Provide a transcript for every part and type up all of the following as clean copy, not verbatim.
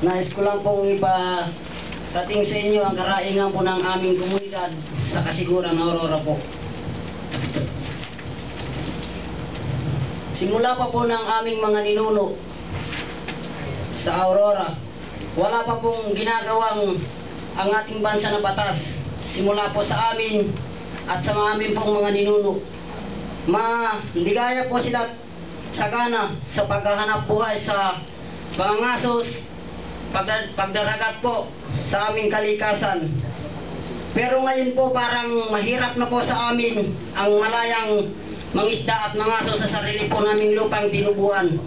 Nais ko lang pong iparating sa inyo ang karaingan po ng aming komunidad sa Kasiguran, Aurora po. Simula pa po ng aming mga ninuno sa Aurora, wala pa pong ginagawang ang ating bansa na batas. Simula po sa amin at sa amin pong mga ninuno. Maligaya po sila sagana sa paghahanap buhay sa pangangasos, pagdaragat po sa aming kalikasan. Pero ngayon po parang mahirap na po sa amin ang malayang mangisda at mangaso sa sarili po naming lupang tinubuan.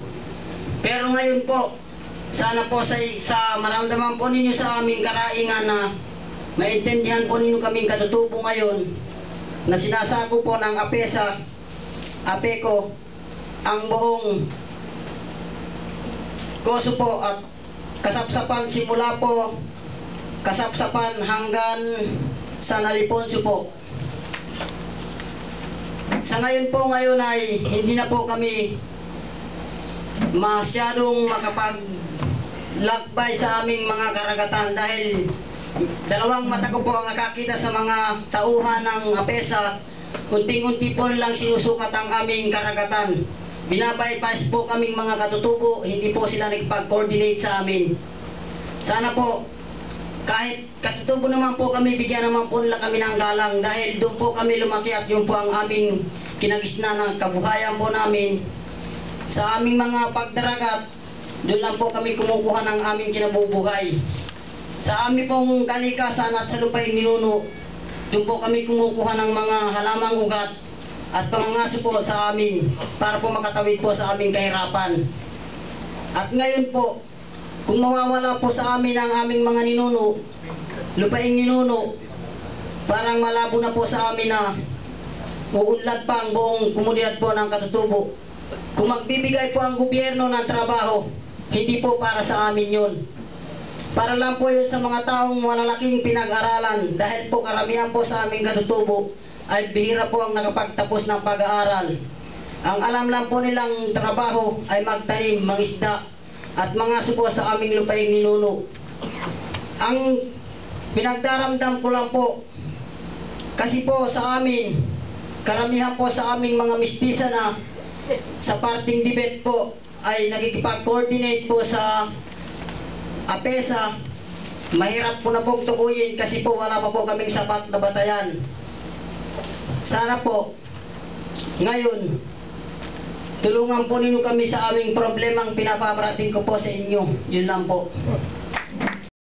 Pero ngayon po, sana po sa maramdaman po ninyo sa aming karaingan na maintindihan po ninyo kaming katutubo ngayon na sinasako po ng APESA, APECO, ang buong Koso po at kasapsapan simula po kasapsapan hanggang sa Naliponso po. Sa ngayon ay hindi na po kami masyadong makapaglakbay sa aming mga karagatan dahil dalawang mata ko po ang nakakita sa mga tauhan ng APESA. Unting-unti po lang sinusukat ang aming karagatan. Binabypass po kaming mga katutubo, hindi po sila nagpag-coordinate sa amin. Sana po, kahit katutubo naman po kami, bigyan naman po nila kami ng galang dahil doon po kami lumaki at yun po ang aming kinagisna ng kabuhayan po namin. Sa aming mga pagdaragat, doon lang po kami kumukuha ng aming kinabubuhay. Sa aming pong kalikasan at sa lupaing ninuno, doon po kami kumukuha ng mga halamang ugat at pangangaso po sa amin para po makatawid po sa aming kahirapan. At ngayon po, kung mawawala po sa amin ang aming mga ninuno, lupaing ninuno, parang malabo na po sa amin na uunlad pa ang buong komunidad po ng katutubo. Kung magbibigay po ang gobyerno ng trabaho, hindi po para sa amin yun. Para lang po yun sa mga taong malalaking pinag-aralan dahil po karamihan po sa aming katutubo ay bihira po ang nakapagtapos ng pag-aaral. Ang alam lang po nilang trabaho ay magtanim, mangisda at mga subo sa aming lupaing ninuno. Ang pinagdaramdam ko lang po kasi po sa amin, karamihan po sa aming mga mistisa na sa parting debate po ay nagkikipag-coordinate po sa APESA. Mahirap po na pong tukuyin kasi po wala pa po kaming sapat na batayan. Sana po ngayon tulungan po ninyo kami sa aming problemang pinapaparating ko po sa inyo. Yun lang po.